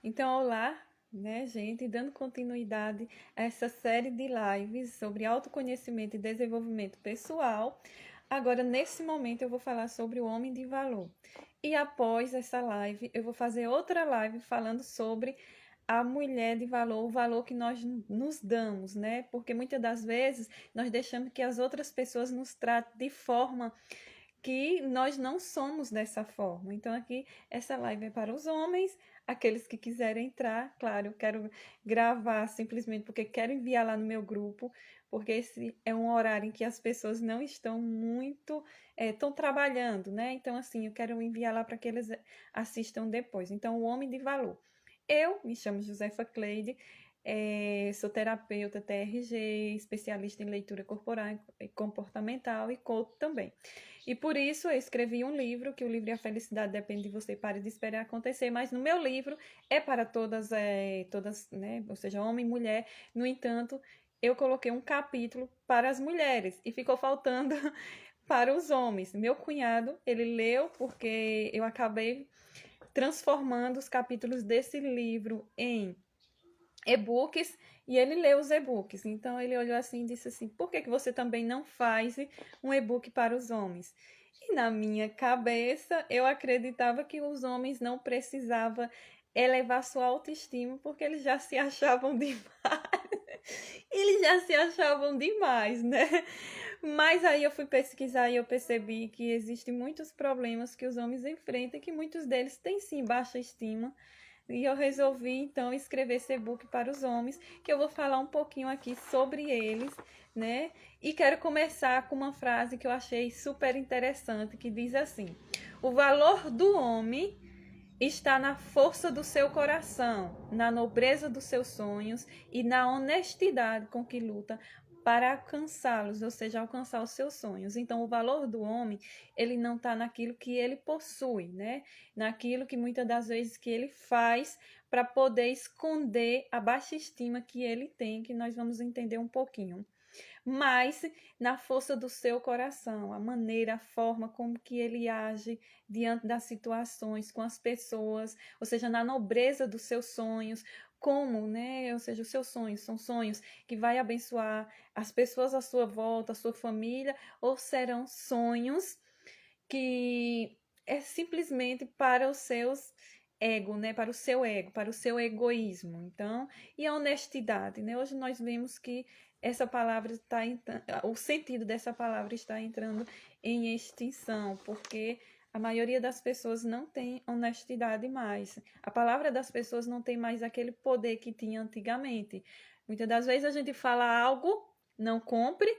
Então, olá, né, gente, dando continuidade a essa série de lives sobre autoconhecimento e desenvolvimento pessoal. Agora, nesse momento, eu vou falar sobre o homem de valor. E após essa live, eu vou fazer outra live falando sobre a mulher de valor, o valor que nós nos damos, né? Porque muitas das vezes nós deixamos que as outras pessoas nos tratem de forma que nós não somos dessa forma. Então, aqui, essa live é para os homens, aqueles que quiserem entrar. Claro, eu quero gravar simplesmente porque quero enviar lá no meu grupo, porque esse é um horário em que as pessoas não estão muito, estão trabalhando, né? Então, assim, eu quero enviar lá para que eles assistam depois. Então, o homem de valor. Eu me chamo Josefa Cleide, sou terapeuta TRG, especialista em leitura corporal e comportamental e coach também. E por isso eu escrevi um livro, que o livro e a felicidade depende de você, pare de esperar acontecer, mas no meu livro é para todas, né, ou seja, homem e mulher. No entanto, eu coloquei um capítulo para as mulheres e ficou faltando para os homens. Meu cunhado, ele leu porque eu acabei transformando os capítulos desse livro em e-books e ele leu os e-books. Então ele olhou assim e disse assim: por que você também não faz um e-book para os homens? E na minha cabeça eu acreditava que os homens não precisavam elevar sua autoestima porque eles já se achavam demais. Eles já se achavam demais, né? Mas aí eu fui pesquisar e eu percebi que existem muitos problemas que os homens enfrentam e que muitos deles têm sim baixa estima, e eu resolvi então escrever esse e-book para os homens, que eu vou falar um pouquinho aqui sobre eles, né? E quero começar com uma frase que eu achei super interessante, que diz assim: o valor do homem está na força do seu coração, na nobreza dos seus sonhos e na honestidade com que luta para alcançá-los, ou seja, alcançar os seus sonhos. Então, o valor do homem, ele não está naquilo que ele possui, né? Naquilo que muitas das vezes que ele faz para poder esconder a baixa estima que ele tem, que nós vamos entender um pouquinho, mas na força do seu coração, a maneira, a forma como que ele age diante das situações, com as pessoas, ou seja, na nobreza dos seus sonhos, como, né? Ou seja, os seus sonhos são sonhos que vai abençoar as pessoas à sua volta, a sua família, ou serão sonhos que é simplesmente para os seus ego, né? Para o seu ego, para o seu egoísmo. Então, e a honestidade, né? Hoje nós vemos que essa palavra está o sentido dessa palavra está entrando em extinção, porque a maioria das pessoas não tem honestidade mais. A palavra das pessoas não tem mais aquele poder que tinha antigamente. Muitas das vezes a gente fala algo, não compre,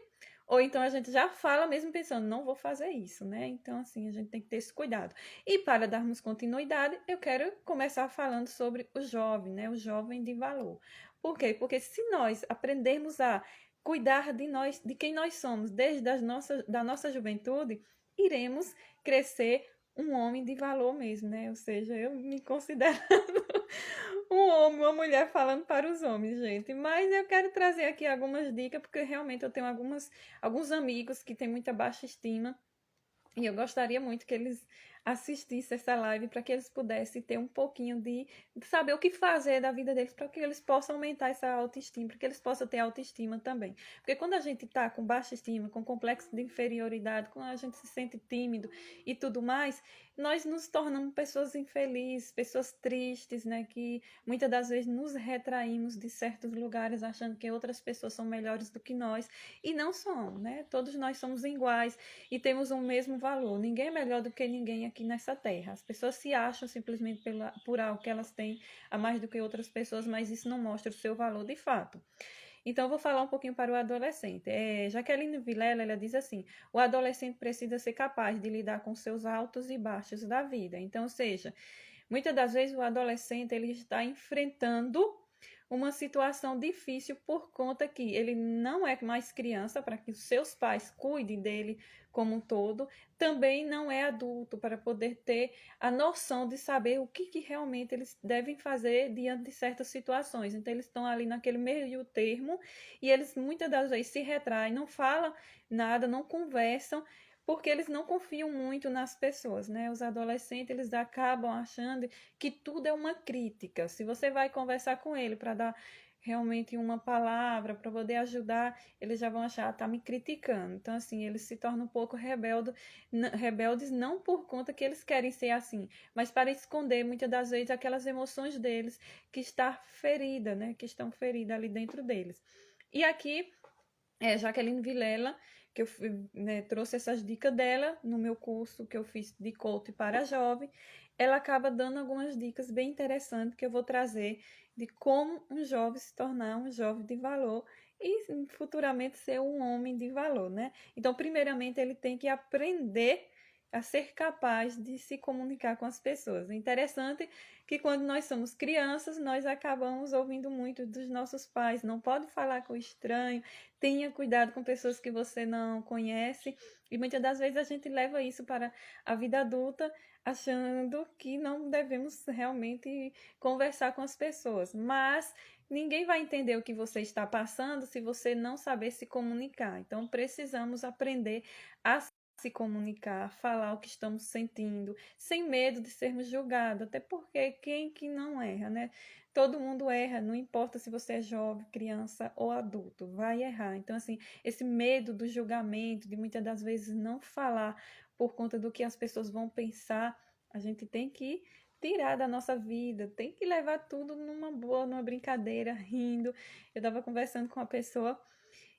ou então a gente já fala mesmo pensando, não vou fazer isso, né? Então, assim, a gente tem que ter esse cuidado. E para darmos continuidade, eu quero começar falando sobre o jovem, né? O jovem de valor. Por quê? Porque se nós aprendermos a cuidar de nós, de quem nós somos, desde da nossa juventude, iremos crescer um homem de valor mesmo, né? Ou seja, eu me considero um homem, uma mulher falando para os homens, gente. Mas eu quero trazer aqui algumas dicas, porque realmente eu tenho alguns amigos que têm muita baixa estima. E eu gostaria muito que eles assistissem essa live para que eles pudessem ter um pouquinho de saber o que fazer da vida deles, para que eles possam aumentar essa autoestima, para que eles possam ter autoestima também. Porque quando a gente está com baixa estima, com complexo de inferioridade, quando a gente se sente tímido e tudo mais, nós nos tornamos pessoas infelizes, pessoas tristes, né? Que muitas das vezes nos retraímos de certos lugares achando que outras pessoas são melhores do que nós e não são, né? Todos nós somos iguais e temos o mesmo valor. Ninguém é melhor do que ninguém aqui nessa terra. As pessoas se acham simplesmente por algo que elas têm a mais do que outras pessoas, mas isso não mostra o seu valor de fato. Então, eu vou falar um pouquinho para o adolescente. Jaqueline Vilela, ela diz assim: o adolescente precisa ser capaz de lidar com seus altos e baixos da vida. Então, ou seja, muitas das vezes o adolescente ele está enfrentando uma situação difícil por conta que ele não é mais criança para que os seus pais cuidem dele como um todo, também não é adulto para poder ter a noção de saber o que realmente eles devem fazer diante de certas situações. Então eles estão ali naquele meio termo e eles muitas das vezes se retraem, não falam nada, não conversam, porque eles não confiam muito nas pessoas, né? Os adolescentes, eles acabam achando que tudo é uma crítica. Se você vai conversar com ele para dar realmente uma palavra, para poder ajudar, eles já vão achar, tá me criticando. Então, assim, eles se tornam um pouco rebeldes, não por conta que eles querem ser assim, mas para esconder, muitas das vezes, aquelas emoções deles que está ferida, né? Que estão feridas ali dentro deles. E aqui Jaqueline Vilela, que eu né, trouxe essas dicas dela no meu curso que eu fiz de coach para jovem. Ela acaba dando algumas dicas bem interessantes que eu vou trazer de como um jovem se tornar um jovem de valor e futuramente ser um homem de valor, né? Então, primeiramente, ele tem que aprender a ser capaz de se comunicar com as pessoas. É interessante que quando nós somos crianças, nós acabamos ouvindo muito dos nossos pais. Não pode falar com o estranho, tenha cuidado com pessoas que você não conhece. E muitas das vezes a gente leva isso para a vida adulta, achando que não devemos realmente conversar com as pessoas. Mas ninguém vai entender o que você está passando se você não saber se comunicar. Então precisamos aprender a se comunicar, falar o que estamos sentindo, sem medo de sermos julgados, até porque quem que não erra, né? Todo mundo erra, não importa se você é jovem, criança ou adulto, vai errar. Então, assim, esse medo do julgamento, de muitas das vezes não falar por conta do que as pessoas vão pensar, a gente tem que tirar da nossa vida, tem que levar tudo numa boa, numa brincadeira, rindo. Eu estava conversando com uma pessoa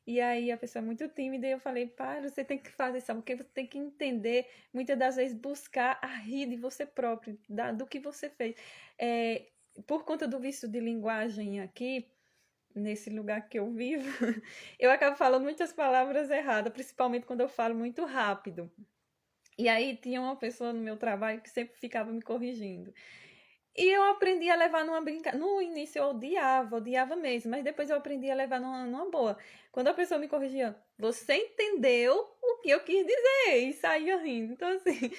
e aí a pessoa é muito tímida e eu falei, para, você tem que fazer isso, porque você tem que entender, muitas das vezes buscar a rir de você próprio, do que você fez. Por conta do vício de linguagem aqui, nesse lugar que eu vivo, eu acabo falando muitas palavras erradas, principalmente quando eu falo muito rápido. E aí tinha uma pessoa no meu trabalho que sempre ficava me corrigindo. E eu aprendi a levar numa brincadeira. No início eu odiava mesmo, mas depois eu aprendi a levar numa boa. Quando a pessoa me corrigia, você entendeu o que eu quis dizer? E saía rindo. Então, assim,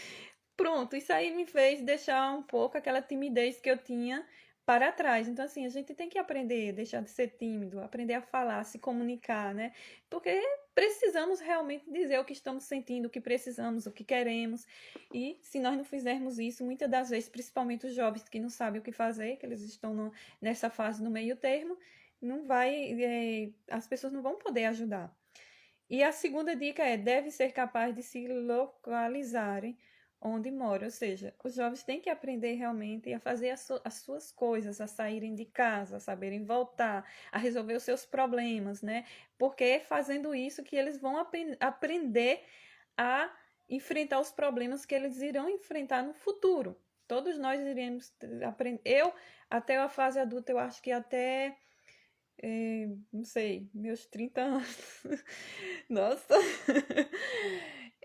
pronto, isso aí me fez deixar um pouco aquela timidez que eu tinha para trás. Então, assim, a gente tem que aprender, deixar de ser tímido, aprender a falar, se comunicar, né? Porque precisamos realmente dizer o que estamos sentindo, o que precisamos, o que queremos. E se nós não fizermos isso, muitas das vezes, principalmente os jovens que não sabem o que fazer, que eles estão nessa fase no meio termo, não vai, as pessoas não vão poder ajudar. E a segunda dica deve ser capaz de se localizarem onde mora, ou seja, os jovens têm que aprender realmente a fazer as suas coisas, a saírem de casa, a saberem voltar, a resolver os seus problemas, né? Porque é fazendo isso que eles vão aprender a enfrentar os problemas que eles irão enfrentar no futuro. Todos nós iremos aprender. Eu, até a fase adulta, eu acho que até não sei, meus 30 anos. Nossa!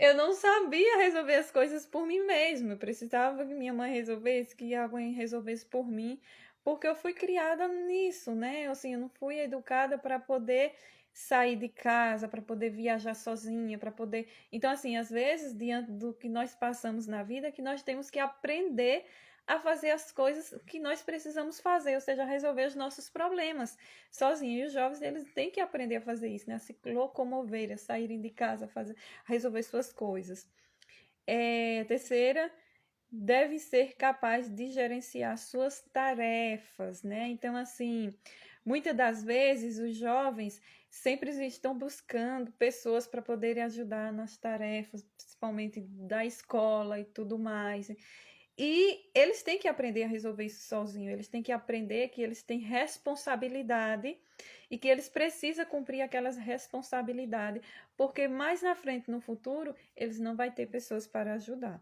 Eu não sabia resolver as coisas por mim mesma. Eu precisava que minha mãe resolvesse, que alguém resolvesse por mim, porque eu fui criada nisso, né? Assim, eu não fui educada para poder sair de casa, para poder viajar sozinha, para poder. Então, assim, às vezes, diante do que nós passamos na vida, que nós temos que aprender a fazer as coisas que nós precisamos fazer, ou seja, resolver os nossos problemas sozinho. E os jovens, eles têm que aprender a fazer isso, né? A se locomover, a saírem de casa, a resolver suas coisas. Terceira, deve ser capaz de gerenciar suas tarefas, né? Então, assim, muitas das vezes os jovens sempre estão buscando pessoas para poderem ajudar nas tarefas, principalmente da escola e tudo mais. E eles têm que aprender a resolver isso sozinho. Eles têm que aprender que eles têm responsabilidade e que eles precisam cumprir aquelas responsabilidades, porque mais na frente, no futuro, eles não vão ter pessoas para ajudar.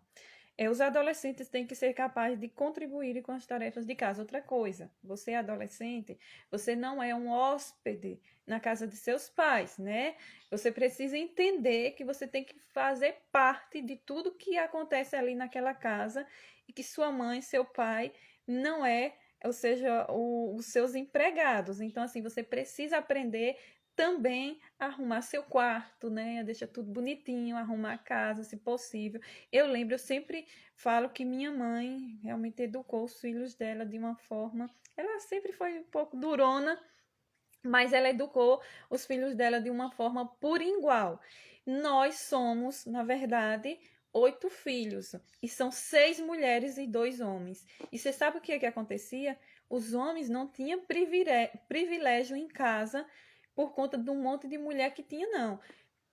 Os adolescentes têm que ser capazes de contribuir com as tarefas de casa. Outra coisa, você é adolescente, você não é um hóspede na casa de seus pais, né? Você precisa entender que você tem que fazer parte de tudo que acontece ali naquela casa e que sua mãe, seu pai não é, ou seja, os seus empregados. Então, assim, você precisa aprender também arrumar seu quarto, né? Deixar tudo bonitinho, arrumar a casa, se possível. Eu lembro, eu sempre falo que minha mãe realmente educou os filhos dela de uma forma. Ela sempre foi um pouco durona, mas ela educou os filhos dela de uma forma por igual. Nós somos, na verdade, 8 filhos, e são 6 mulheres e 2 homens. E você sabe o que acontecia? Os homens não tinham privilégio em casa por conta de um monte de mulher que tinha, não.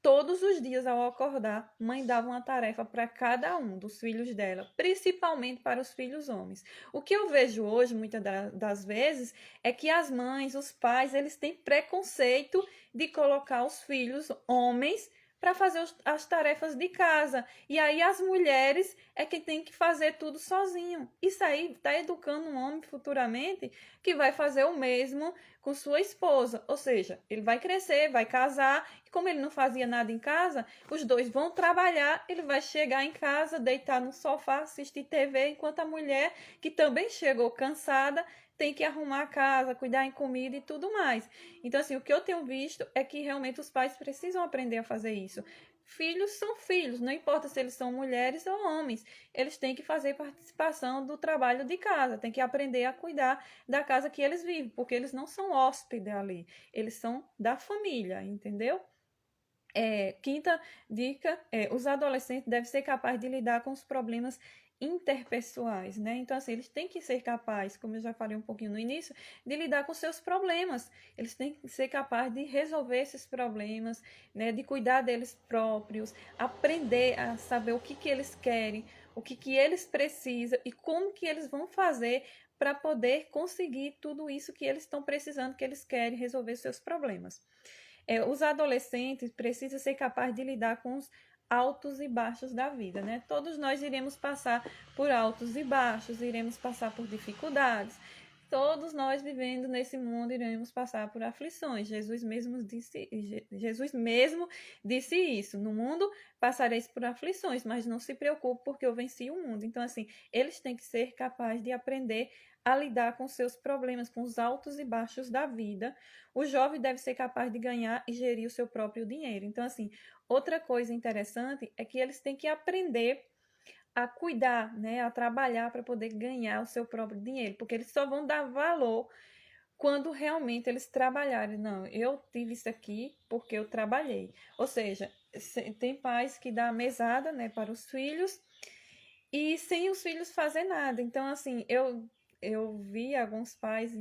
Todos os dias, ao acordar, mãe dava uma tarefa para cada um dos filhos dela, principalmente para os filhos homens. O que eu vejo hoje, muitas das vezes, é que as mães, os pais, eles têm preconceito de colocar os filhos homens para fazer as tarefas de casa. E aí as mulheres é que tem que fazer tudo sozinho. Isso aí está educando um homem futuramente que vai fazer o mesmo com sua esposa. Ou seja, ele vai crescer, vai casar, e como ele não fazia nada em casa, os dois vão trabalhar, ele vai chegar em casa, deitar no sofá, assistir TV, enquanto a mulher, que também chegou cansada, tem que arrumar a casa, cuidar em comida e tudo mais. Então, assim, o que eu tenho visto é que realmente os pais precisam aprender a fazer isso. Filhos são filhos, não importa se eles são mulheres ou homens, eles têm que fazer participação do trabalho de casa, têm que aprender a cuidar da casa que eles vivem, porque eles não são hóspedes ali, eles são da família, entendeu? Quinta dica os adolescentes devem ser capazes de lidar com os problemas interpessoais, né? Então, assim, eles têm que ser capazes, como eu já falei um pouquinho no início, de lidar com seus problemas. Eles têm que ser capazes de resolver esses problemas, né? De cuidar deles próprios, aprender a saber o que eles querem, o que eles precisam e como que eles vão fazer para poder conseguir tudo isso que eles estão precisando, que eles querem resolver seus problemas. Os adolescentes precisam ser capazes de lidar com os altos e baixos da vida, né? Todos nós iremos passar por altos e baixos, iremos passar por dificuldades. Todos nós vivendo nesse mundo iremos passar por aflições. Jesus mesmo disse isso. No mundo passareis por aflições, mas não se preocupe porque eu venci o mundo. Então, assim, eles têm que ser capazes de aprender a lidar com seus problemas, com os altos e baixos da vida. O jovem deve ser capaz de ganhar e gerir o seu próprio dinheiro. Então, assim, outra coisa interessante é que eles têm que aprender a cuidar, né, a trabalhar para poder ganhar o seu próprio dinheiro, porque eles só vão dar valor quando realmente eles trabalharem. Não, eu tive isso aqui porque eu trabalhei. Ou seja, tem pais que dão mesada, né, para os filhos e sem os filhos fazer nada. Então, assim, eu vi alguns pais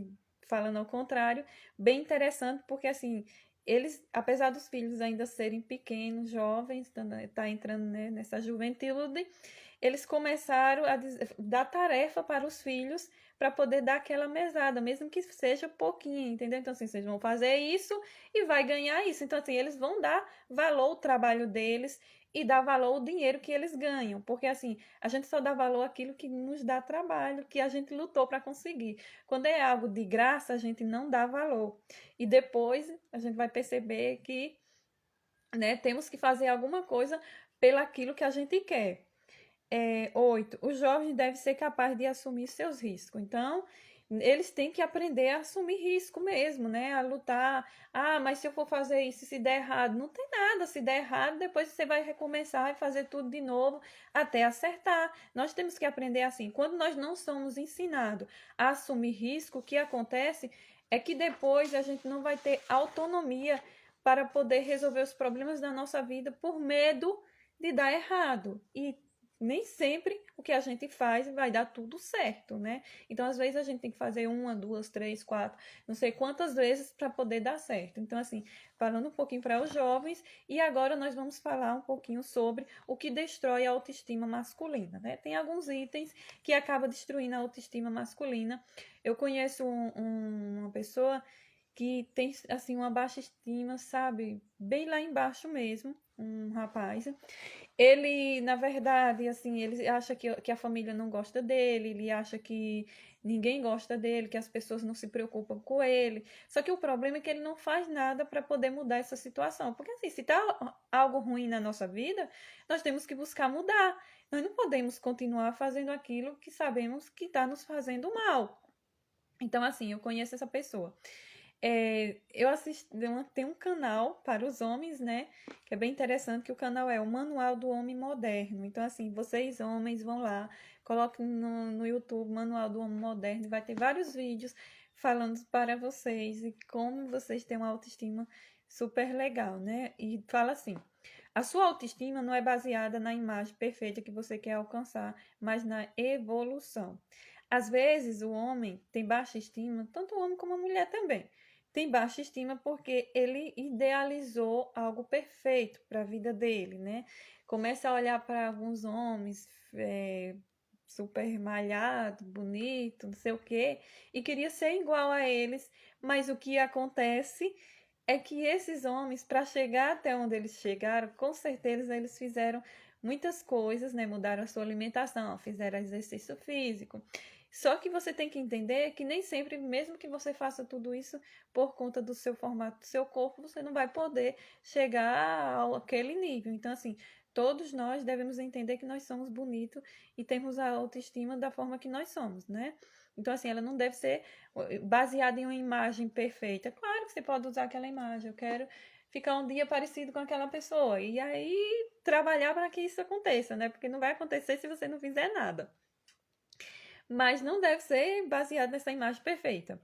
falando ao contrário, bem interessante, porque assim, eles, apesar dos filhos ainda serem pequenos, jovens, tá entrando, né, nessa juventude, eles começaram a dar tarefa para os filhos para poder dar aquela mesada, mesmo que seja pouquinho, entendeu? Então, assim, vocês vão fazer isso e vai ganhar isso. Então, assim, eles vão dar valor ao trabalho deles e dar valor ao dinheiro que eles ganham, porque assim, a gente só dá valor àquilo que nos dá trabalho, que a gente lutou para conseguir. Quando é algo de graça, a gente não dá valor. E depois a gente vai perceber que, né, temos que fazer alguma coisa pelaquilo que a gente quer. 8. Os jovens devem ser capazes de assumir seus riscos. Então, eles têm que aprender a assumir risco mesmo, né? A lutar. Ah, mas se eu for fazer isso, se der errado, não tem nada. Se der errado, depois você vai recomeçar e fazer tudo de novo até acertar. Nós temos que aprender assim. Quando nós não somos ensinados a assumir risco, o que acontece é que depois a gente não vai ter autonomia para poder resolver os problemas da nossa vida por medo de dar errado. E nem sempre o que a gente faz vai dar tudo certo, né? Então, às vezes, a gente tem que fazer uma, duas, três, quatro, não sei quantas vezes para poder dar certo. Então, assim, falando um pouquinho para os jovens, e agora nós vamos falar um pouquinho sobre o que destrói a autoestima masculina, né? Tem alguns itens que acabam destruindo a autoestima masculina. Eu conheço uma pessoa que tem, assim, uma baixa estima, sabe? Bem lá embaixo mesmo, um rapaz. Ele, na verdade, assim, ele acha que a família não gosta dele, ele acha que ninguém gosta dele, que as pessoas não se preocupam com ele. Só que o problema é que ele não faz nada para poder mudar essa situação. Porque, assim, se tá algo ruim na nossa vida, nós temos que buscar mudar. Nós não podemos continuar fazendo aquilo que sabemos que está nos fazendo mal. Então, assim, eu conheço essa pessoa. Eu assisti, tem um canal para os homens, né? Que é bem interessante, que o canal é o Manual do Homem Moderno. Então, assim, vocês homens vão lá, coloquem no YouTube Manual do Homem Moderno, e vai ter vários vídeos falando para vocês e como vocês têm uma autoestima super legal, né? E fala assim: a sua autoestima não é baseada na imagem perfeita que você quer alcançar, mas na evolução. Às vezes, o homem tem baixa estima, tanto o homem como a mulher também. Tem baixa estima porque ele idealizou algo perfeito para a vida dele, né? Começa a olhar para alguns homens super malhado, bonito, não sei o quê, e queria ser igual a eles, mas o que acontece é que esses homens, para chegar até onde eles chegaram, com certeza eles fizeram muitas coisas, né? Mudaram a sua alimentação, fizeram exercício físico. Só que você tem que entender que nem sempre, mesmo que você faça tudo isso por conta do seu formato do seu corpo, você não vai poder chegar àquele nível. Então, assim, todos nós devemos entender que nós somos bonitos e temos a autoestima da forma que nós somos, né? Então, assim, ela não deve ser baseada em uma imagem perfeita. Claro que você pode usar aquela imagem. Eu quero ficar um dia parecido com aquela pessoa. E aí trabalhar para que isso aconteça, né? Porque não vai acontecer se você não fizer nada. Mas não deve ser baseado nessa imagem perfeita.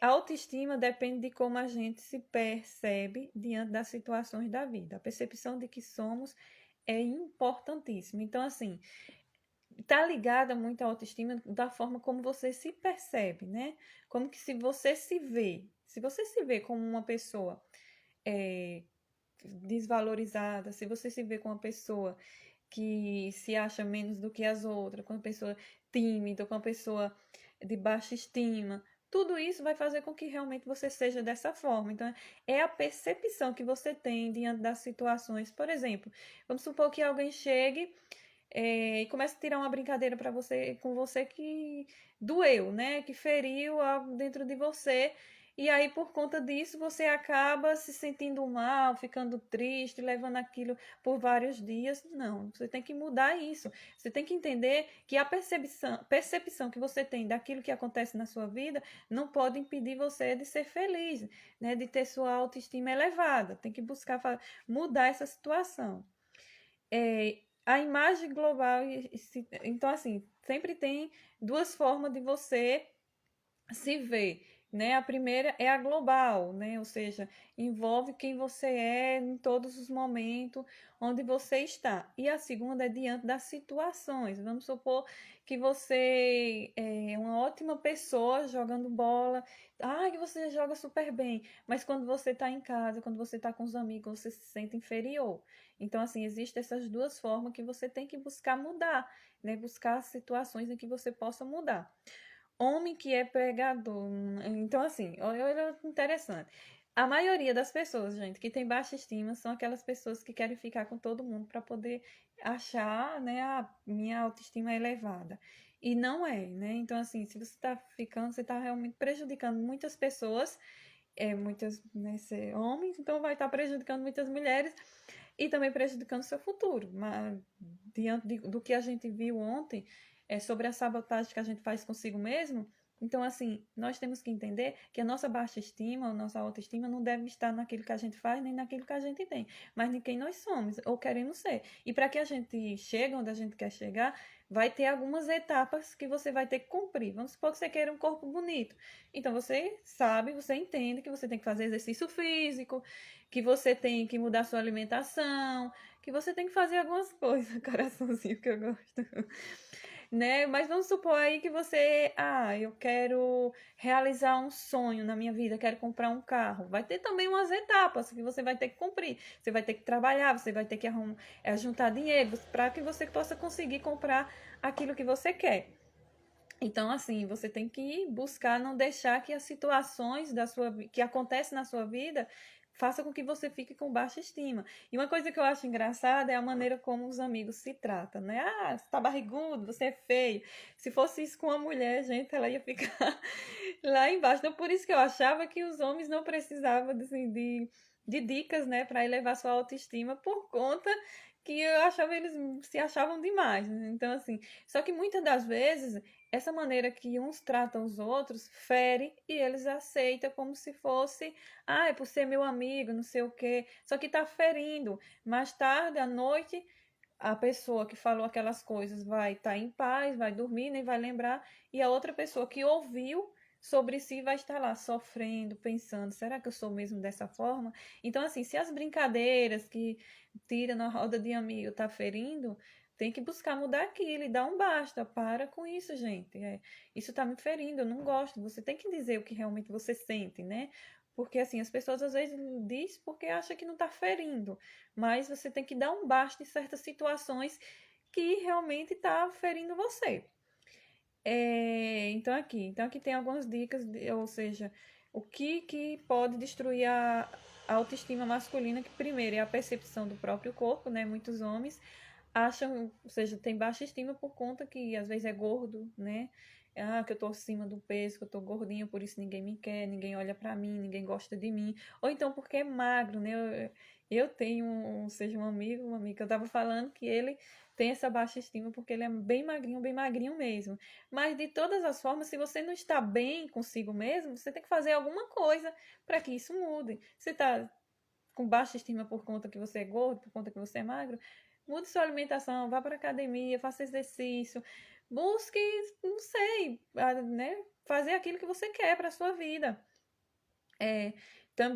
A autoestima depende de como a gente se percebe diante das situações da vida. A percepção de que somos é importantíssima. Então, assim, tá ligada muito à autoestima da forma como você se percebe, né? Como que se você se vê como uma pessoa é, desvalorizada, se você se vê como uma pessoa que se acha menos do que as outras, com uma pessoa tímida, com uma pessoa de baixa estima, tudo isso vai fazer com que realmente você seja dessa forma. Então, é a percepção que você tem diante das situações. Por exemplo, vamos supor que alguém chegue e começa a tirar uma brincadeira para você com você que doeu, né? Que feriu algo dentro de você. E aí, por conta disso, você acaba se sentindo mal, ficando triste, levando aquilo por vários dias. Não, você tem que mudar isso. Você tem que entender que a percepção que você tem daquilo que acontece na sua vida não pode impedir você de ser feliz, né? De ter sua autoestima elevada. Tem que buscar mudar essa situação. A imagem global, então assim, sempre tem duas formas de você se ver, né? A primeira é a global, né? Ou seja, envolve quem você é em todos os momentos onde você está. E a segunda é diante das situações. Vamos supor que você é uma ótima pessoa jogando bola, que você joga super bem, mas quando você está em casa, quando você está com os amigos, você se sente inferior. Então, assim, existem essas duas formas que você tem que buscar mudar, né? Buscar situações em que você possa mudar. Homem que é pregador. Então, assim, olha interessante. A maioria das pessoas, gente, que tem baixa estima são aquelas pessoas que querem ficar com todo mundo para poder achar, né, a minha autoestima é elevada. E não é, né? Então, assim, se você está ficando, você está realmente prejudicando muitas pessoas, muitas, né, homens, então vai estar prejudicando muitas mulheres e também prejudicando seu futuro. Mas, diante do que a gente viu ontem, sobre a sabotagem que a gente faz consigo mesmo, então, assim, nós temos que entender que a nossa baixa estima, a nossa autoestima não deve estar naquilo que a gente faz, nem naquilo que a gente tem, mas em quem nós somos ou queremos ser. E para que a gente chegue onde a gente quer chegar, vai ter algumas etapas que você vai ter que cumprir. Vamos supor que você queira um corpo bonito. Então, você sabe, você entende que você tem que fazer exercício físico, que você tem que mudar sua alimentação, que você tem que fazer algumas coisas, coraçãozinho que eu gosto, né? Mas vamos supor aí que você, eu quero realizar um sonho na minha vida, quero comprar um carro. Vai ter também umas etapas que você vai ter que cumprir. Você vai ter que trabalhar, você vai ter que juntar dinheiro para que você possa conseguir comprar aquilo que você quer. Então, assim, você tem que buscar não deixar que as situações que acontecem na sua vida faça com que você fique com baixa estima. E uma coisa que eu acho engraçada é a maneira como os amigos se tratam, né? Você tá barrigudo, você é feio. Se fosse isso com uma mulher, gente, ela ia ficar lá embaixo. Então, por isso que eu achava que os homens não precisavam assim, de dicas, né, para elevar sua autoestima, por conta que eu achava eles se achavam demais, né? Então, assim, só que muitas das vezes essa maneira que uns tratam os outros fere e eles aceitam como se fosse, é por ser meu amigo, não sei o quê. Só que tá ferindo. Mais tarde, à noite, a pessoa que falou aquelas coisas vai estar em paz, vai dormir, nem vai lembrar, e a outra pessoa que ouviu sobre si vai estar lá sofrendo, pensando, será que eu sou mesmo dessa forma? Então, assim, se as brincadeiras que tira na roda de amigo tá ferindo, tem que buscar mudar aquilo e dar um basta. Para com isso, gente. Isso tá me ferindo, eu não gosto. Você tem que dizer o que realmente você sente, né? Porque assim, as pessoas às vezes dizem porque acham que não tá ferindo, mas você tem que dar um basta em certas situações que realmente tá ferindo você. Então aqui tem algumas dicas, ou seja, o que pode destruir a autoestima masculina, que primeiro é a percepção do próprio corpo, né? Muitos homens acham, ou seja, tem baixa estima por conta que às vezes é gordo, né? Que eu tô acima do peso, que eu tô gordinho, por isso ninguém me quer, ninguém olha pra mim, ninguém gosta de mim. Ou então porque é magro, né? Eu tenho, seja um amigo que eu tava falando que ele tem essa baixa estima porque ele é bem magrinho mesmo. Mas de todas as formas, se você não está bem consigo mesmo, você tem que fazer alguma coisa para que isso mude. Você está com baixa estima por conta que você é gordo, por conta que você é magro, mude sua alimentação, vá para academia, faça exercício, busque, não sei, né, fazer aquilo que você quer para sua vida.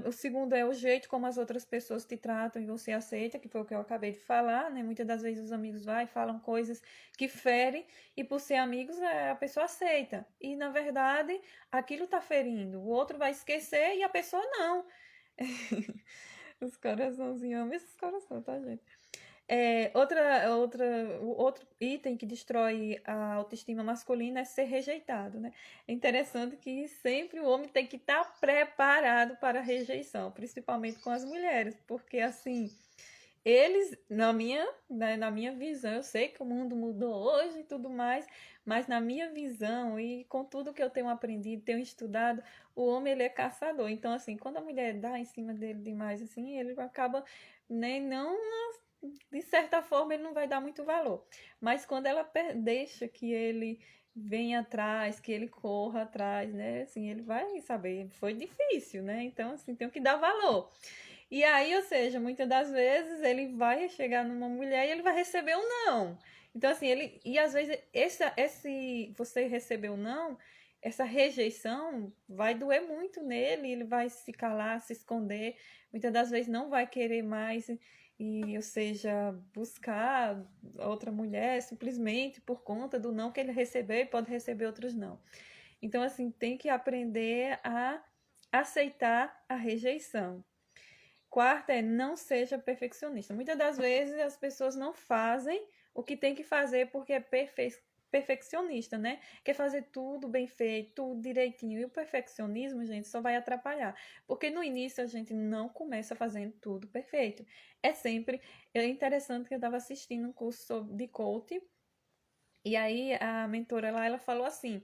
O segundo é o jeito como as outras pessoas te tratam e você aceita, que foi o que eu acabei de falar, né? Muitas das vezes os amigos vai e falam coisas que ferem e por ser amigos a pessoa aceita. E na verdade aquilo tá ferindo. O outro vai esquecer e a pessoa não. Os coraçãozinhos, amam esses corações, tá, gente? O outro item que destrói a autoestima masculina é ser rejeitado, né? É interessante que sempre o homem tem que estar preparado para a rejeição, principalmente com as mulheres, porque assim, eles, na minha visão, eu sei que o mundo mudou hoje e tudo mais, mas na minha visão e com tudo que eu tenho aprendido, tenho estudado, o homem ele é caçador. Então, assim, quando a mulher dá em cima dele demais, assim, ele acaba, né, não, de certa forma, ele não vai dar muito valor. Mas quando ela deixa que ele venha atrás, que ele corra atrás, né, assim, ele vai saber, foi difícil, né? Então, assim, tem que dar valor. E aí, ou seja, muitas das vezes ele vai chegar numa mulher e ele vai receber um não. Então, assim, e às vezes esse você receber um não, essa rejeição vai doer muito nele, ele vai se calar, se esconder, muitas das vezes não vai querer mais ou seja, buscar outra mulher simplesmente por conta do não que ele recebeu e pode receber outros não. Então, assim, tem que aprender a aceitar a rejeição. Quarta é não seja perfeccionista. Muitas das vezes as pessoas não fazem o que tem que fazer porque é perfeccionista, né? Quer fazer tudo bem feito, tudo direitinho. E o perfeccionismo, gente, só vai atrapalhar. Porque no início a gente não começa fazendo tudo perfeito. É interessante que eu estava assistindo um curso de coach e aí a mentora lá, ela falou assim,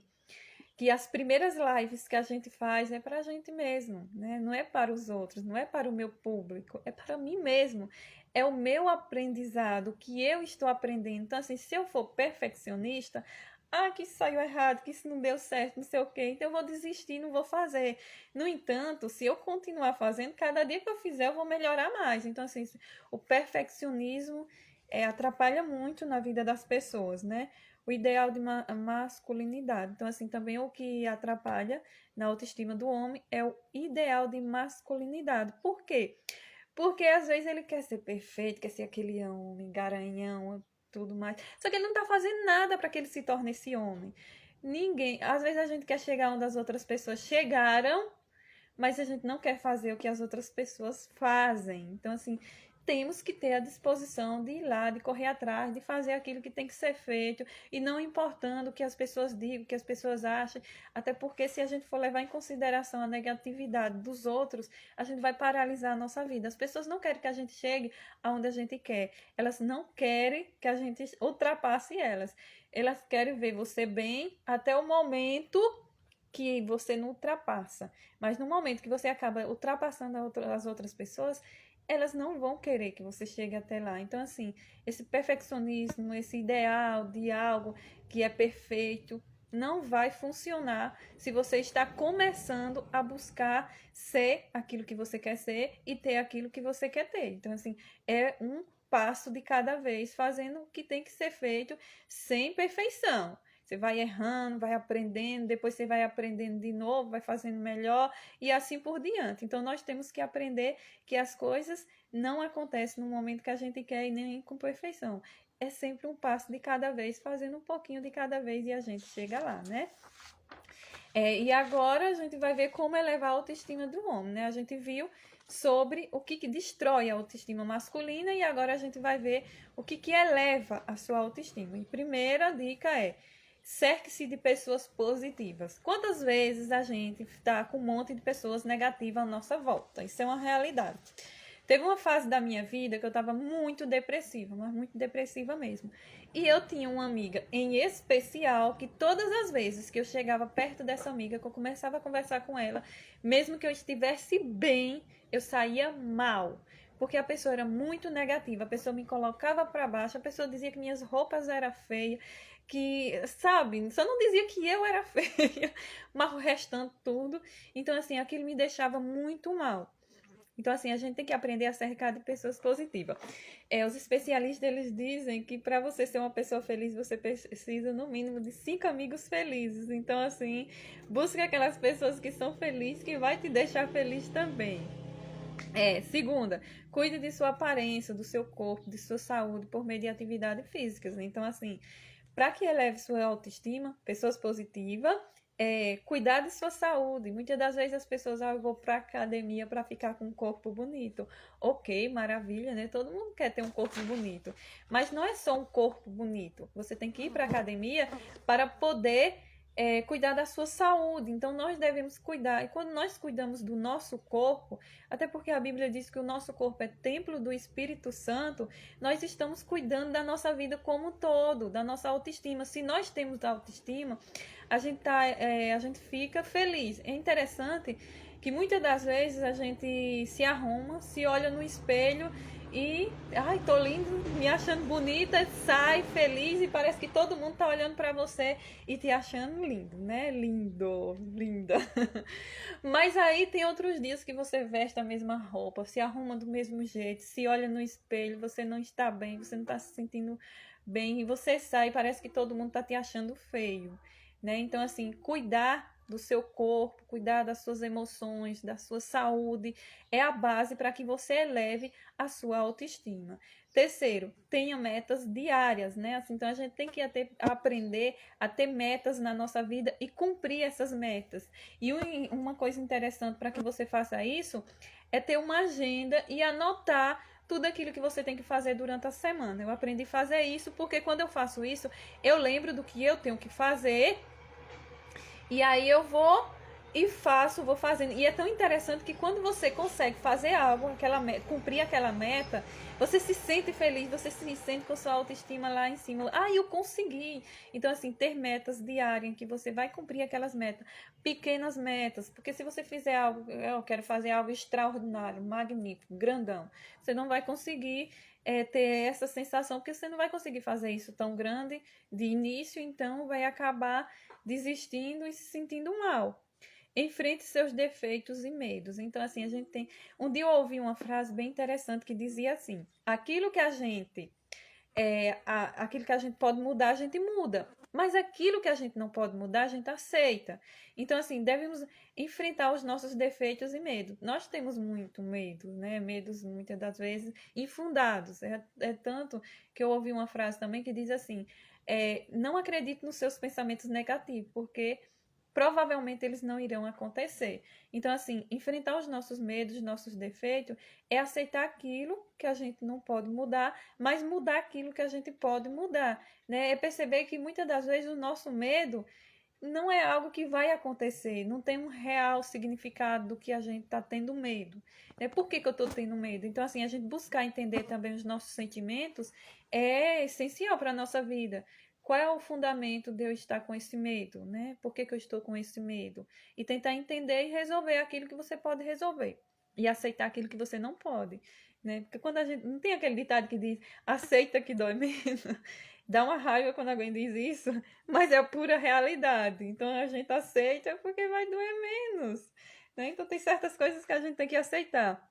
que as primeiras lives que a gente faz é para a gente mesmo, né? Não é para os outros, não é para o meu público, é para mim mesmo. É o meu aprendizado, o que eu estou aprendendo. Então, assim, se eu for perfeccionista, que isso saiu errado, que isso não deu certo, não sei o quê, então eu vou desistir, não vou fazer. No entanto, se eu continuar fazendo, cada dia que eu fizer, eu vou melhorar mais. Então, assim, o perfeccionismo atrapalha muito na vida das pessoas, né? O ideal de masculinidade. Então, assim, também o que atrapalha na autoestima do homem é o ideal de masculinidade. Por quê? Porque às vezes ele quer ser perfeito, quer ser aquele homem garanhão, tudo mais. Só que ele não tá fazendo nada para que ele se torne esse homem. Ninguém. Às vezes a gente quer chegar onde as outras pessoas chegaram, mas a gente não quer fazer o que as outras pessoas fazem. Então, assim, temos que ter a disposição de ir lá, de correr atrás, de fazer aquilo que tem que ser feito, e não importando o que as pessoas digam, o que as pessoas acham, até porque se a gente for levar em consideração a negatividade dos outros, a gente vai paralisar a nossa vida. As pessoas não querem que a gente chegue aonde a gente quer, elas não querem que a gente ultrapasse elas. Elas querem ver você bem até o momento que você não ultrapassa. Mas no momento que você acaba ultrapassando as outras pessoas, elas não vão querer que você chegue até lá. Então, assim, esse perfeccionismo, esse ideal de algo que é perfeito, não vai funcionar se você está começando a buscar ser aquilo que você quer ser e ter aquilo que você quer ter. Então, assim, é um passo de cada vez, fazendo o que tem que ser feito sem perfeição. Você vai errando, vai aprendendo, depois você vai aprendendo de novo, vai fazendo melhor e assim por diante. Então, nós temos que aprender que as coisas não acontecem no momento que a gente quer e nem com perfeição. É sempre um passo de cada vez, fazendo um pouquinho de cada vez e a gente chega lá, né? E agora a gente vai ver como elevar a autoestima do homem, né? A gente viu sobre o que destrói a autoestima masculina e agora a gente vai ver o que eleva a sua autoestima. E primeira dica é: cerque-se de pessoas positivas. Quantas vezes a gente está com um monte de pessoas negativas à nossa volta? Isso é uma realidade. Teve uma fase da minha vida que eu estava muito depressiva, mas muito depressiva mesmo. E eu tinha uma amiga em especial que todas as vezes que eu chegava perto dessa amiga, que eu começava a conversar com ela, mesmo que eu estivesse bem, eu saía mal. Porque a pessoa era muito negativa, a pessoa me colocava para baixo, a pessoa dizia que minhas roupas eram feias, que, sabe, só não dizia que eu era feia, mas o restante tudo. Então, assim, aquilo me deixava muito mal. Então, assim, a gente tem que aprender a cercar de pessoas positivas. Os especialistas, eles dizem que para você ser uma pessoa feliz, você precisa, no mínimo, de 5 amigos felizes. Então, assim, busque aquelas pessoas que são felizes, que vai te deixar feliz também. Segunda, cuide de sua aparência, do seu corpo, de sua saúde, por meio de atividades físicas. Então, assim, para que eleve sua autoestima, pessoas positivas, cuidar de sua saúde. Muitas das vezes as pessoas, eu vou para academia para ficar com um corpo bonito. Ok, maravilha, né? Todo mundo quer ter um corpo bonito. Mas não é só um corpo bonito. Você tem que ir para academia para poder cuidar da sua saúde. Então, nós devemos cuidar. E quando nós cuidamos do nosso corpo, até porque a Bíblia diz que o nosso corpo é templo do Espírito Santo, nós estamos cuidando da nossa vida como um todo, da nossa autoestima. Se nós temos autoestima, a gente fica feliz. É interessante que muitas das vezes a gente se arruma, se olha no espelho e, ai, tô lindo, me achando bonita, sai feliz e parece que todo mundo tá olhando para você e te achando lindo, né? Lindo, linda. Mas aí tem outros dias que você veste a mesma roupa, se arruma do mesmo jeito, se olha no espelho, você não está bem, você não está se sentindo bem e você sai e parece que todo mundo tá te achando feio, né? Então, assim, cuidar do seu corpo, cuidar das suas emoções, da sua saúde, é a base para que você eleve a sua autoestima. Terceiro, tenha metas diárias, né? Assim, então a gente tem que aprender a ter metas na nossa vida e cumprir essas metas. E uma coisa interessante para que você faça isso é ter uma agenda e anotar tudo aquilo que você tem que fazer durante a semana. Eu aprendi a fazer isso porque quando eu faço isso, eu lembro do que eu tenho que fazer e aí eu vou fazendo. E é tão interessante que quando você consegue fazer algo, cumprir aquela meta, você se sente feliz, você se sente com sua autoestima lá em cima. Ah, eu consegui! Então, assim, ter metas diárias em que você vai cumprir aquelas metas, pequenas metas, porque se você fizer algo, eu quero fazer algo extraordinário, magnífico, grandão, você não vai conseguir ter essa sensação, porque você não vai conseguir fazer isso tão grande de início, então vai acabar desistindo e se sentindo mal. Enfrente seus defeitos e medos. Então, assim, a gente tem. Um dia eu ouvi uma frase bem interessante que dizia assim: aquilo que a gente pode mudar, a gente muda. Mas aquilo que a gente não pode mudar, a gente aceita. Então, assim, devemos enfrentar os nossos defeitos e medos. Nós temos muito medo, né? Medos, muitas das vezes, infundados. É tanto que eu ouvi uma frase também que diz assim: não acredite nos seus pensamentos negativos, porque provavelmente eles não irão acontecer. Então, assim, enfrentar os nossos medos, os nossos defeitos, é aceitar aquilo que a gente não pode mudar, mas mudar aquilo que a gente pode mudar, né? É perceber que muitas das vezes o nosso medo não é algo que vai acontecer, não tem um real significado do que a gente está tendo medo. Né? Por que eu estou tendo medo? Então, assim, a gente buscar entender também os nossos sentimentos é essencial para a nossa vida. Qual é o fundamento de eu estar com esse medo, né? Por que eu estou com esse medo? E tentar entender e resolver aquilo que você pode resolver. E aceitar aquilo que você não pode. né? Porque quando a gente não tem aquele ditado que diz aceita que dói menos. Dá uma raiva quando alguém diz isso, mas é a pura realidade. Então a gente aceita porque vai doer menos, né? Então tem certas coisas que a gente tem que aceitar.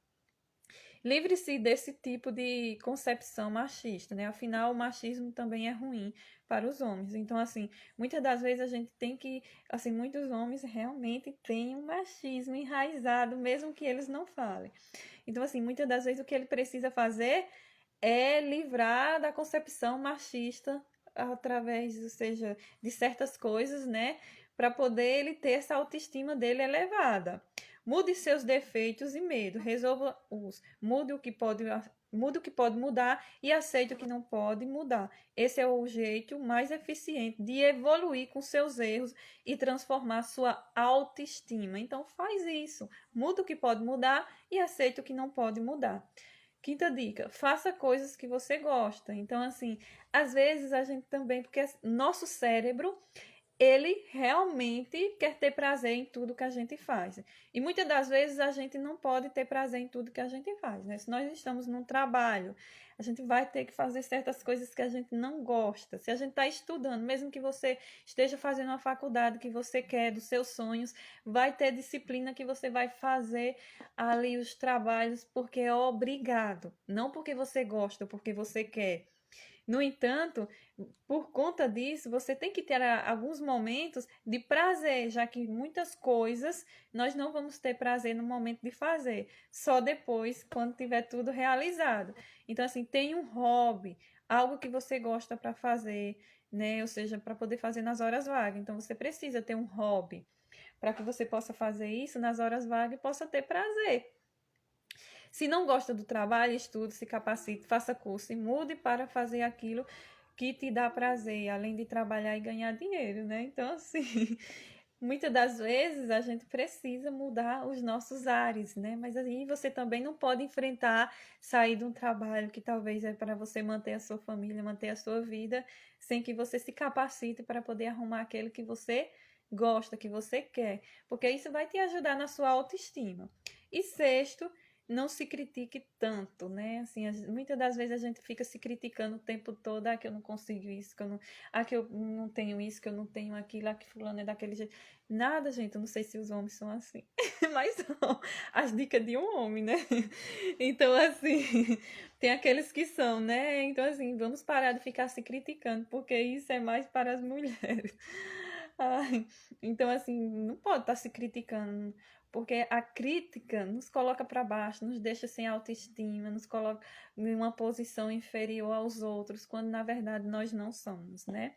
Livre-se desse tipo de concepção machista, né? Afinal, o machismo também é ruim para os homens. Então, assim, muitas das vezes a gente tem que, assim, muitos homens realmente têm um machismo enraizado, mesmo que eles não falem. Então, assim, muitas das vezes o que ele precisa fazer é livrar da concepção machista através, ou seja, de certas coisas, né? Para poder ele ter essa autoestima dele elevada. Mude seus defeitos e medo, resolva-os. Mude o que pode mudar e aceite o que não pode mudar. Esse é o jeito mais eficiente de evoluir com seus erros e transformar sua autoestima. Então faz isso. Muda o que pode mudar e aceite o que não pode mudar. Quinta dica, faça coisas que você gosta. Então, assim, às vezes a gente também, porque nosso cérebro, ele realmente quer ter prazer em tudo que a gente faz. E muitas das vezes a gente não pode ter prazer em tudo que a gente faz, né? Se nós estamos num trabalho, a gente vai ter que fazer certas coisas que a gente não gosta. Se a gente está estudando, mesmo que você esteja fazendo uma faculdade que você quer, dos seus sonhos, vai ter disciplina que você vai fazer ali os trabalhos porque é obrigado, não porque você gosta, porque você quer. No entanto, por conta disso, você tem que ter alguns momentos de prazer, já que muitas coisas nós não vamos ter prazer no momento de fazer, só depois, quando tiver tudo realizado. Então, assim, tem um hobby, algo que você gosta para fazer, né? Ou seja, para poder fazer nas horas vagas. Então, você precisa ter um hobby para que você possa fazer isso nas horas vagas e possa ter prazer. Se não gosta do trabalho, estude, se capacite, faça curso e mude para fazer aquilo que te dá prazer, além de trabalhar e ganhar dinheiro, né? Então, assim, muitas das vezes a gente precisa mudar os nossos ares, né? Mas aí você também não pode enfrentar sair de um trabalho que talvez é para você manter a sua família, manter a sua vida, sem que você se capacite para poder arrumar aquele que você gosta, que você quer, porque isso vai te ajudar na sua autoestima. E sexto, não se critique tanto, né? Assim, muitas das vezes a gente fica se criticando o tempo todo, que eu não consigo isso, que eu não tenho isso, que eu não tenho aquilo, que fulano é daquele jeito. Nada, gente, eu não sei se os homens são assim, mas são as dicas de um homem, né? Então, assim, tem aqueles que são, né? Então, assim, vamos parar de ficar se criticando, porque isso é mais para as mulheres. Ai, então, assim, não pode estar se criticando, porque a crítica nos coloca para baixo, nos deixa sem autoestima, nos coloca em uma posição inferior aos outros, quando na verdade nós não somos, né?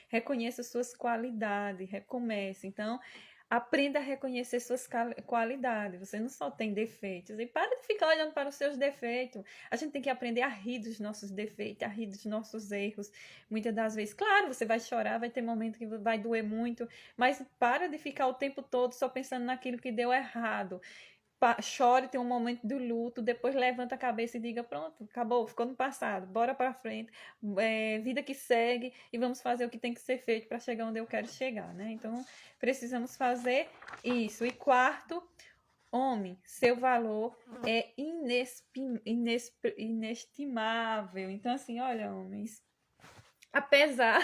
Reconheça suas qualidades, recomece. Então, aprenda a reconhecer suas qualidades. Você não só tem defeitos. E para de ficar olhando para os seus defeitos. A gente tem que aprender a rir dos nossos defeitos, a rir dos nossos erros. Muitas das vezes, claro, você vai chorar, vai ter momento que vai doer muito, mas para de ficar o tempo todo só pensando naquilo que deu errado. Chore, tem um momento do luto, depois levanta a cabeça e diga, pronto, acabou, ficou no passado, bora para frente, vida que segue e vamos fazer o que tem que ser feito para chegar onde eu quero chegar, né? Então, precisamos fazer isso. E quarto, homem, seu valor é inestimável. Então, assim, olha, homens, apesar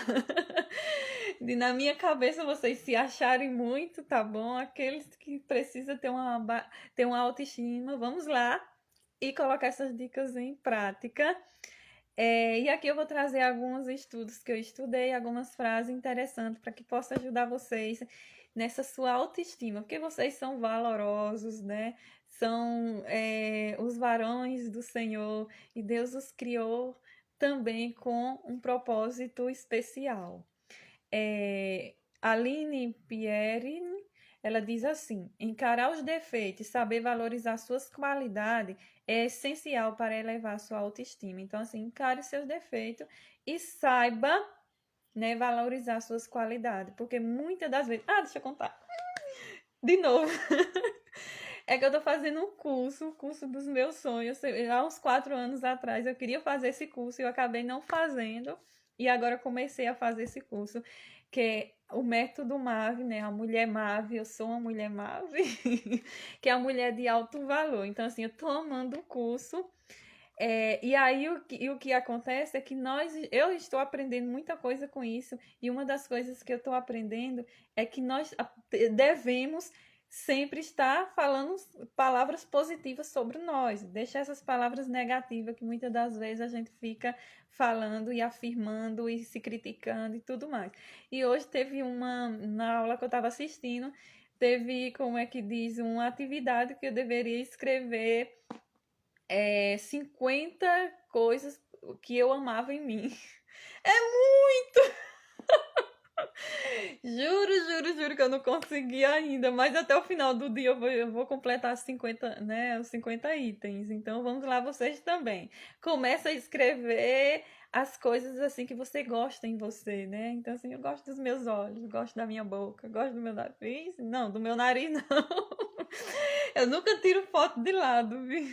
de na minha cabeça vocês se acharem muito, tá bom? Aqueles que precisam ter uma autoestima, vamos lá e colocar essas dicas em prática. E aqui eu vou trazer alguns estudos que eu estudei, algumas frases interessantes para que possa ajudar vocês nessa sua autoestima, porque vocês são valorosos, né? São os varões do Senhor e Deus os criou também com um propósito especial. Aline Pierre, ela diz assim: encarar os defeitos e saber valorizar suas qualidades é essencial para elevar sua autoestima. Então, assim, encare seus defeitos e saiba, né, valorizar suas qualidades, porque muitas das vezes, deixa eu contar de novo. É que eu tô fazendo um curso, o curso dos meus sonhos. Há uns 4 anos atrás eu queria fazer esse curso e eu acabei não fazendo. E agora eu comecei a fazer esse curso, que é o método MAV, né? A mulher MAV, eu sou uma mulher MAV, que é a mulher de alto valor. Então, assim, eu tô amando o curso. E aí o que acontece é que eu estou aprendendo muita coisa com isso, e uma das coisas que eu estou aprendendo é que nós devemos sempre estar falando palavras positivas sobre nós, deixar essas palavras negativas que muitas das vezes a gente fica falando e afirmando e se criticando e tudo mais. E hoje teve na aula que eu estava assistindo, teve, como é que diz, uma atividade que eu deveria escrever 50 coisas que eu amava em mim. É muito! Juro que eu não consegui ainda, mas até o final do dia eu vou completar 50, né, os 50 itens. Então vamos lá, vocês também. Começa a escrever as coisas assim que você gosta em você, né? Então assim, eu gosto dos meus olhos, gosto da minha boca, gosto do meu nariz. Não, do meu nariz não. Eu nunca tiro foto de lado, viu?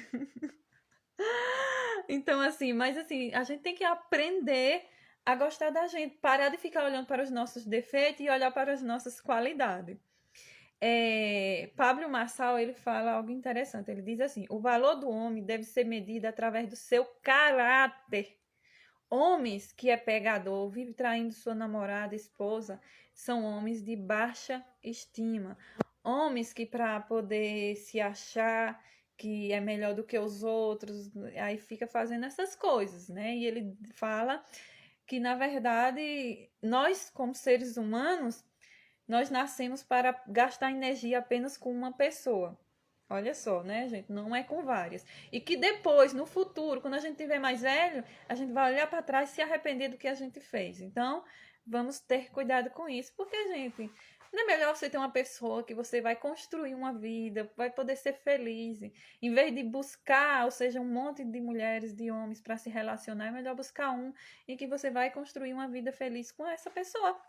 Então, assim, mas assim, a gente tem que aprender a gostar da gente, parar de ficar olhando para os nossos defeitos e olhar para as nossas qualidades. Pablo Marçal, ele fala algo interessante. Ele diz assim: o valor do homem deve ser medido através do seu caráter. Homens que é pegador, vive traindo sua namorada, esposa, são homens de baixa estima. Homens que para poder se achar que é melhor do que os outros, aí fica fazendo essas coisas, né? E ele fala que na verdade nós, como seres humanos, nós nascemos para gastar energia apenas com uma pessoa. Olha só, né, gente? Não é com várias. E que depois, no futuro, quando a gente tiver mais velho, a gente vai olhar para trás e se arrepender do que a gente fez. Então, vamos ter cuidado com isso, porque, gente, não é melhor você ter uma pessoa que você vai construir uma vida, vai poder ser feliz. Em vez de buscar, ou seja, um monte de mulheres, de homens para se relacionar, é melhor buscar um em que você vai construir uma vida feliz com essa pessoa.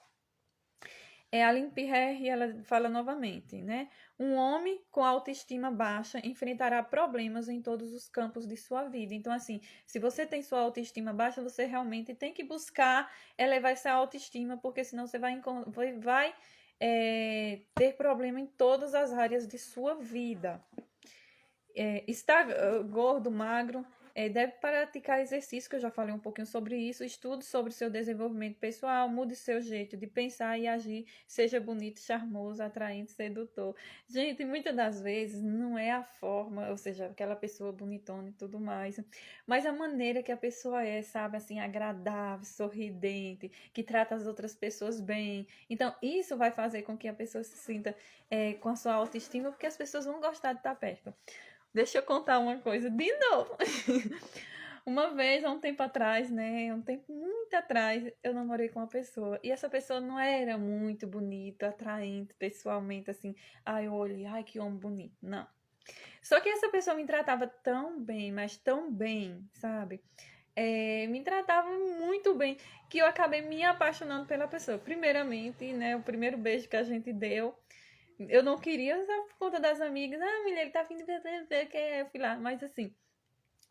A Aline Pierre, ela fala novamente, né? Um homem com autoestima baixa enfrentará problemas em todos os campos de sua vida. Então, assim, se você tem sua autoestima baixa, você realmente tem que buscar elevar essa autoestima, porque senão você vai ter problema em todas as áreas de sua vida. Está gordo, magro, deve praticar exercício, que eu já falei um pouquinho sobre isso, estude sobre seu desenvolvimento pessoal, mude seu jeito de pensar e agir, seja bonito, charmoso, atraente, sedutor. Gente, muitas das vezes não é a forma, ou seja, aquela pessoa bonitona e tudo mais, mas a maneira que a pessoa é, sabe, assim, agradável, sorridente, que trata as outras pessoas bem. Então, isso vai fazer com que a pessoa se sinta com a sua autoestima, porque as pessoas vão gostar de estar perto. Deixa eu contar uma coisa de novo. Uma vez, há um tempo atrás, né? Um tempo muito atrás, eu namorei com uma pessoa. E essa pessoa não era muito bonita, atraente pessoalmente, assim. Ai, eu olhei, ai, que homem bonito. Não. Só que essa pessoa me tratava tão bem, mas tão bem, sabe? Me tratava muito bem, que eu acabei me apaixonando pela pessoa. Primeiramente, né? O primeiro beijo que a gente deu. Eu não queria, sabe, por conta das amigas. Ah, mulher, ele tá afim de ver, que eu fui lá. Mas assim,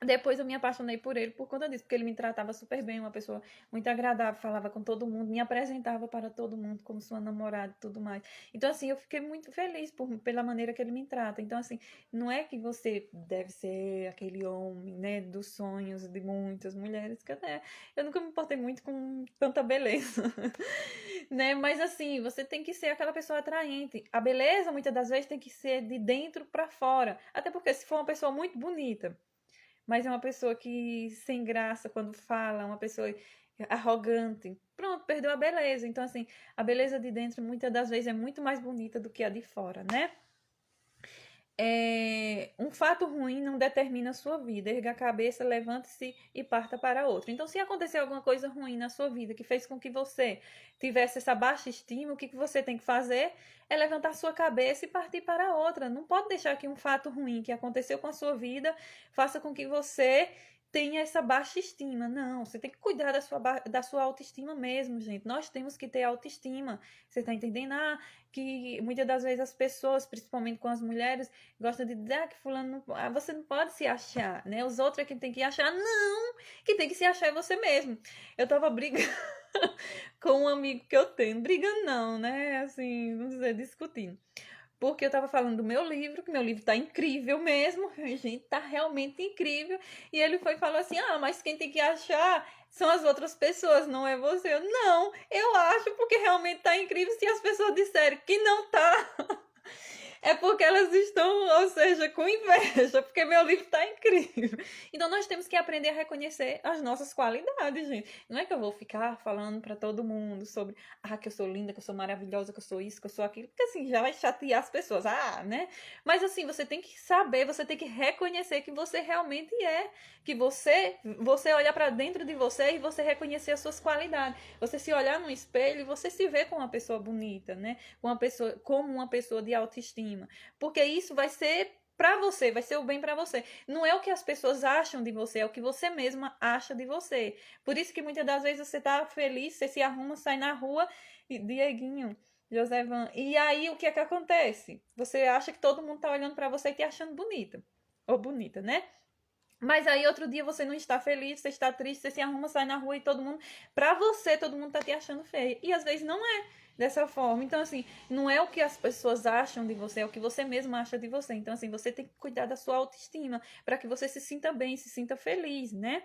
depois eu me apaixonei por ele por conta disso, porque ele me tratava super bem, uma pessoa muito agradável, falava com todo mundo, me apresentava para todo mundo como sua namorada e tudo mais. Então, assim, eu fiquei muito feliz pela maneira que ele me trata. Então, assim, não é que você deve ser aquele homem, né, dos sonhos de muitas mulheres, que eu nunca me importei muito com tanta beleza, né? Mas, assim, você tem que ser aquela pessoa atraente. A beleza, muitas das vezes, tem que ser de dentro para fora. Até porque, se for uma pessoa muito bonita, mas é uma pessoa que sem graça quando fala, uma pessoa arrogante. Pronto, perdeu a beleza. Então, assim, a beleza de dentro muitas das vezes é muito mais bonita do que a de fora, né? Um fato ruim não determina a sua vida. Erga a cabeça, levante-se e parta para outra. Então, se acontecer alguma coisa ruim na sua vida que fez com que você tivesse essa baixa estima, o que você tem que fazer é levantar sua cabeça e partir para outra. Não pode deixar que um fato ruim que aconteceu com a sua vida faça com que você tenha essa baixa estima. Não, você tem que cuidar da sua autoestima mesmo, gente. Nós temos que ter autoestima. Você está entendendo? Que muitas das vezes as pessoas, principalmente com as mulheres, gostam de dizer que fulano não, você não pode se achar, né? Os outros é quem tem que achar. Não! Quem tem que se achar é você mesmo. Eu tava brigando com um amigo que eu tenho. Brigando não, né? Assim, vamos dizer, discutindo. porque eu tava falando do meu livro, que meu livro tá incrível mesmo, gente, tá realmente incrível. E ele foi e falou assim: ah, mas quem tem que achar são as outras pessoas, não é você. Eu, não, eu acho porque realmente tá incrível. Se as pessoas disserem que não tá, é porque elas estão, ou seja, com inveja, porque meu livro tá incrível. Então nós temos que aprender a reconhecer as nossas qualidades, gente. Não é que eu vou ficar falando para todo mundo sobre, que eu sou linda, que eu sou maravilhosa, que eu sou isso, que eu sou aquilo, porque assim já vai chatear as pessoas, né? Mas assim, você tem que saber, você tem que reconhecer que você realmente é, que você olha para dentro de você e você reconhecer as suas qualidades. Você se olhar no espelho e você se vê como uma pessoa bonita, né? Como uma pessoa de autoestima, porque isso vai ser para você, vai ser o bem para você. Não é o que as pessoas acham de você, é o que você mesma acha de você. Por isso que muitas das vezes você tá feliz, você se arruma, sai na rua e Dieguinho, Josevan, e aí o que é que acontece? Você acha que todo mundo tá olhando para você e te achando bonita ou bonita, né? Mas aí outro dia você não está feliz, você está triste, você se arruma, sai na rua e todo mundo, pra você, todo mundo tá te achando feia. E às vezes não é dessa forma. Então assim, não é o que as pessoas acham de você, é o que você mesmo acha de você. Então assim, você tem que cuidar da sua autoestima para que você se sinta bem, se sinta feliz, né?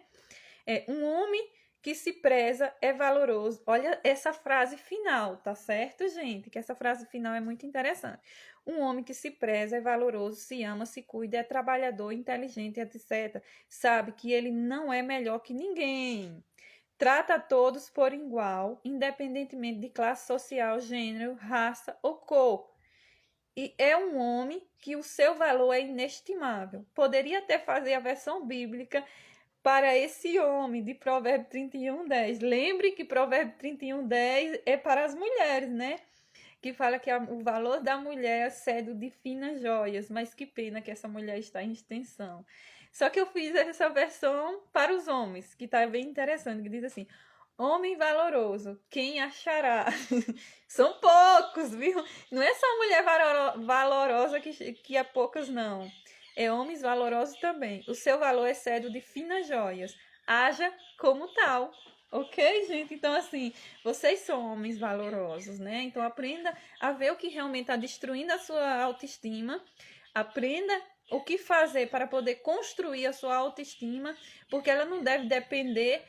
Um homem que se preza é valoroso. Olha essa frase final, tá certo, gente? Que essa frase final é muito interessante. Um homem que se preza é valoroso, se ama, se cuida, é trabalhador, inteligente, etc. Sabe que ele não é melhor que ninguém. Trata a todos por igual, independentemente de classe social, gênero, raça ou cor. E é um homem que o seu valor é inestimável. Poderia até fazer a versão bíblica para esse homem de Provérbio 31:10. Lembre que Provérbio 31:10 é para as mulheres, né? Que fala que o valor da mulher é cedo de finas joias, mas que pena que essa mulher está em extensão. Só que eu fiz essa versão para os homens, que está bem interessante, que diz assim: homem valoroso, quem achará? São poucos, viu? Não é só mulher valorosa que é poucas, não. É homens valorosos também. O seu valor é cedo de finas joias. Haja como tal. Ok, gente? Então, assim, vocês são homens valorosos, né? Então, aprenda a ver o que realmente está destruindo a sua autoestima. Aprenda o que fazer para poder construir a sua autoestima, porque ela não deve depender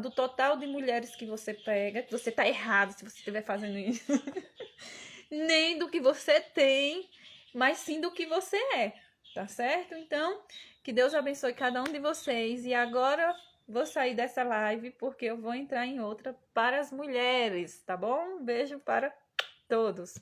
do total de mulheres que você pega. Você está errado se você estiver fazendo isso. Nem do que você tem, mas sim do que você é. Tá certo? Então, que Deus abençoe cada um de vocês. E agora vou sair dessa live porque eu vou entrar em outra para as mulheres, tá bom? Um beijo para todos.